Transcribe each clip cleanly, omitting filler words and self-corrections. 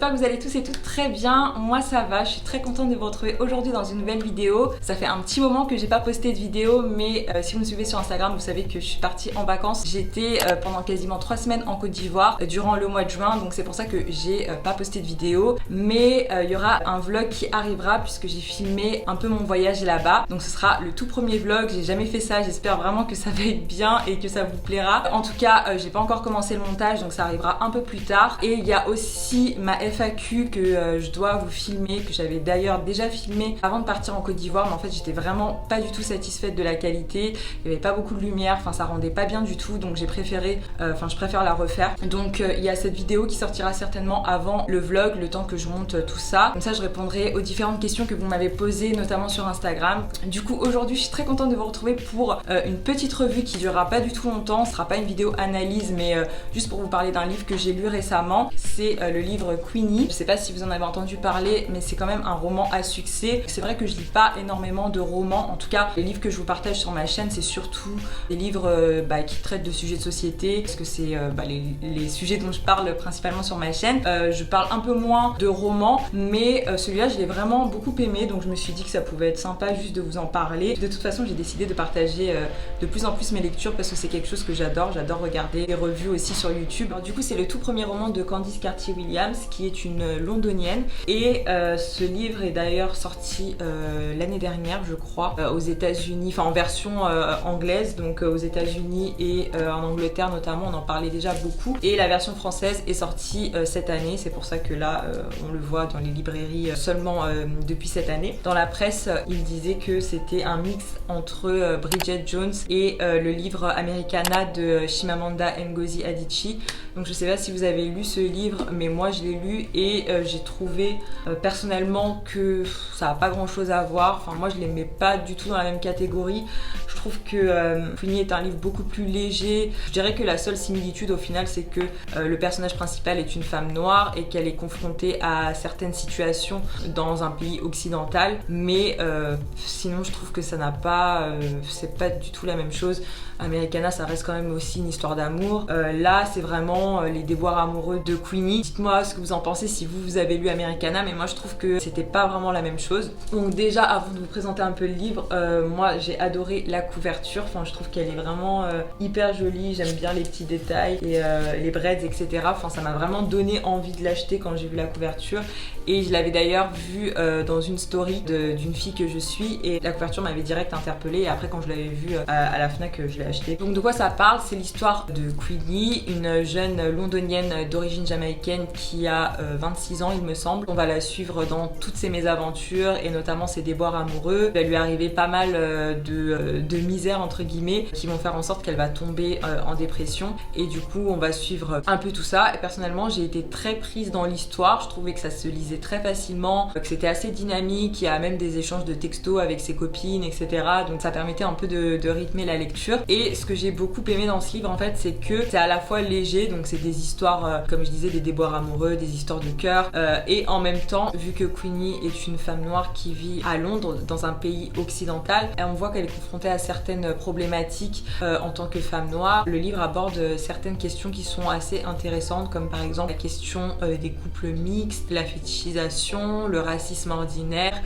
j'espère que vous allez tous et toutes très bien. Moi ça va, je suis très contente de vous retrouver aujourd'hui dans une nouvelle vidéo. Ça fait un petit moment que j'ai pas posté de vidéo, mais si vous me suivez sur Instagram, vous savez que je suis partie en vacances. J'étais pendant quasiment 3 semaines en Côte d'Ivoire durant le mois de juin, donc c'est pour ça que j'ai pas posté de vidéo. Mais il y aura un vlog qui arrivera puisque j'ai filmé un peu mon voyage là-bas. Donc ce sera le tout premier vlog, j'ai jamais fait ça, j'espère vraiment que ça va être bien et que ça vous plaira. En tout cas, j'ai pas encore commencé le montage, donc ça arrivera un peu plus tard. Et il y a aussi ma FAQ que je dois vous filmer, que j'avais d'ailleurs déjà filmé avant de partir en Côte d'Ivoire, mais en fait j'étais vraiment pas du tout satisfaite de la qualité, il y avait pas beaucoup de lumière, enfin ça rendait pas bien du tout, donc j'ai préféré, je préfère la refaire. Donc il y a cette vidéo qui sortira certainement avant le vlog, le temps que je monte tout ça. Comme ça je répondrai aux différentes questions que vous m'avez posées, notamment sur Instagram. Du coup aujourd'hui je suis très contente de vous retrouver pour une petite revue qui durera pas du tout longtemps, ce sera pas une vidéo analyse, mais juste pour vous parler d'un livre que j'ai lu récemment. C'est le livre Queenie. Je sais pas si vous en avez entendu parler, mais c'est quand même un roman à succès. C'est vrai que je lis pas énormément de romans, en tout cas les livres que je vous partage sur ma chaîne c'est surtout des livres qui traitent de sujets de société, parce que c'est les sujets dont je parle principalement sur ma chaîne. Je parle un peu moins de romans, mais celui-là je l'ai vraiment beaucoup aimé, donc je me suis dit que ça pouvait être sympa juste de vous en parler. De toute façon j'ai décidé de partager de plus en plus mes lectures parce que c'est quelque chose que j'adore regarder des revues aussi sur YouTube. Alors du coup c'est le tout premier roman de Candice Cartier-Williams qui est une londonienne, et ce livre est d'ailleurs sorti l'année dernière je crois aux États-Unis, enfin en version anglaise, donc aux États-Unis et en Angleterre notamment on en parlait déjà beaucoup, et la version française est sortie cette année, c'est pour ça que là on le voit dans les librairies seulement depuis cette année. Dans la presse il disait que c'était un mix entre Bridget Jones et le livre Americana de Chimamanda Ngozi Adichie. Donc je sais pas si vous avez lu ce livre, mais moi je l'ai lu et j'ai trouvé personnellement que ça n'a pas grand chose à voir. Enfin moi je les mets pas du tout dans la même catégorie. Je trouve que Queenie est un livre beaucoup plus léger. Je dirais que la seule similitude au final c'est que le personnage principal est une femme noire et qu'elle est confrontée à certaines situations dans un pays occidental, mais sinon je trouve que ça n'a pas, c'est pas du tout la même chose. Americana ça reste quand même aussi une histoire d'amour. Là c'est vraiment les déboires amoureux de Queenie. Dites-moi ce que vous en pensez si vous avez lu Americana, mais moi je trouve que c'était pas vraiment la même chose. Donc déjà avant de vous présenter un peu le livre, moi j'ai adoré la couverture, enfin je trouve qu'elle est vraiment hyper jolie, j'aime bien les petits détails et les braids etc. Enfin ça m'a vraiment donné envie de l'acheter quand j'ai vu la couverture, et je l'avais d'ailleurs vu dans une story d'une fille que je suis, et la couverture m'avait direct interpellée, et après quand je l'avais vue à la Fnac je l'ai acheté. Donc de quoi ça parle? C'est l'histoire de Queenie, une jeune londonienne d'origine jamaïcaine qui a 26 ans il me semble. On va la suivre dans toutes ses mésaventures et notamment ses déboires amoureux. Il va lui arriver pas mal de misères entre guillemets qui vont faire en sorte qu'elle va tomber en dépression, et du coup on va suivre un peu tout ça. Et personnellement j'ai été très prise dans l'histoire, je trouvais que ça se lisait très facilement, que c'était assez dynamique, il y a même des échanges de textos avec ses copines etc. Donc ça permettait un peu de rythmer la lecture. Et ce que j'ai beaucoup aimé dans ce livre en fait c'est que c'est à la fois léger, donc c'est des histoires comme je disais, des déboires amoureux, des histoires de cœur, et en même temps vu que Queenie est une femme noire qui vit à Londres dans un pays occidental, on voit qu'elle est confrontée à certaines problématiques en tant que femme noire. Le livre aborde certaines questions qui sont assez intéressantes, comme par exemple la question des couples mixtes, la fétichisation, le racisme ordinaire.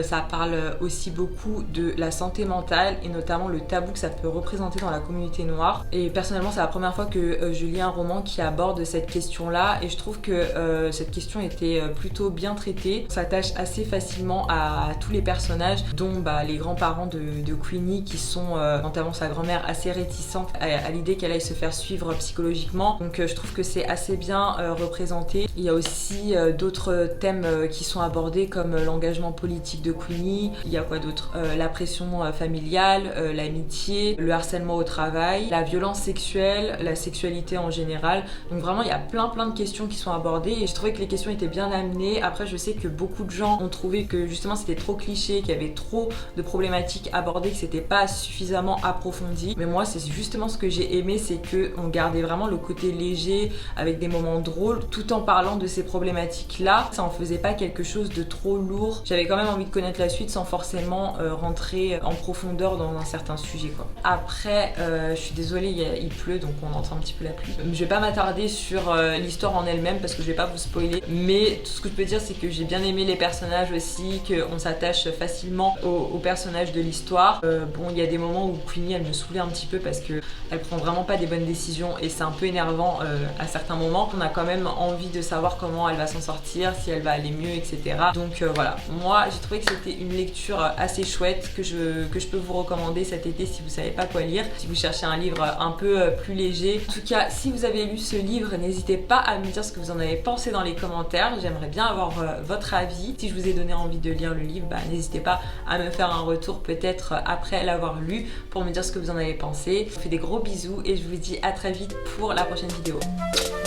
Ça parle aussi beaucoup de la santé mentale et notamment le tabou que ça peut représenter dans la communauté noire. Et personnellement c'est la première fois que je lis un roman qui aborde cette question là, et je trouve que cette question était plutôt bien traitée. On s'attache assez facilement à tous les personnages, dont les grands-parents de Queenie qui sont notamment sa grand-mère assez réticente à l'idée qu'elle aille se faire suivre psychologiquement. Donc je trouve que c'est assez bien représenté. Il y a aussi d'autres thèmes qui sont abordés comme l'engagement politique de Queenie. Il y a quoi d'autre? La pression familiale, l'amitié, le harcèlement au travail, la violence sexuelle, la sexualité en général. Donc vraiment il y a plein de questions qui sont abordées, et j'ai trouvé que les questions étaient bien amenées. Après je sais que beaucoup de gens ont trouvé que justement c'était trop cliché, qu'il y avait trop de problématiques abordées, que c'était pas suffisamment approfondi. Mais moi c'est justement ce que j'ai aimé, c'est que on gardait vraiment le côté léger avec des moments drôles tout en parlant de ces problématiques là. Ça en faisait pas quelque chose de trop lourd. J'avais quand même envie de connaître la suite sans forcément rentrer en profondeur dans un certain sujet quoi. Après je suis désolée, il pleut donc on entend un petit peu la pluie. Je vais pas m'attarder sur l'histoire en elle-même parce que je vais pas vous spoiler, mais tout ce que je peux dire c'est que j'ai bien aimé les personnages aussi, qu'on s'attache facilement aux personnages de l'histoire. Bon, il y a des moments où Queenie elle me saoulait un petit peu parce que elle prend vraiment pas des bonnes décisions et c'est un peu énervant à certains moments. On a quand même envie de savoir comment elle va s'en sortir, si elle va aller mieux, etc. Donc voilà, moi j'ai trouvé que c'était une lecture assez chouette que je peux vous recommander cet été si vous savez pas quoi lire, si vous cherchez un livre un peu plus léger. En tout cas, si vous avez lu ce livre, n'hésitez pas à me dire ce que vous en avez pensé dans les commentaires. J'aimerais bien avoir votre avis. Si je vous ai donné envie de lire le livre, n'hésitez pas à me faire un retour peut-être après l'avoir lu pour me dire ce que vous en avez pensé. Je vous fais des gros bisous et je vous dis à très vite pour la prochaine vidéo.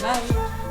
Bye!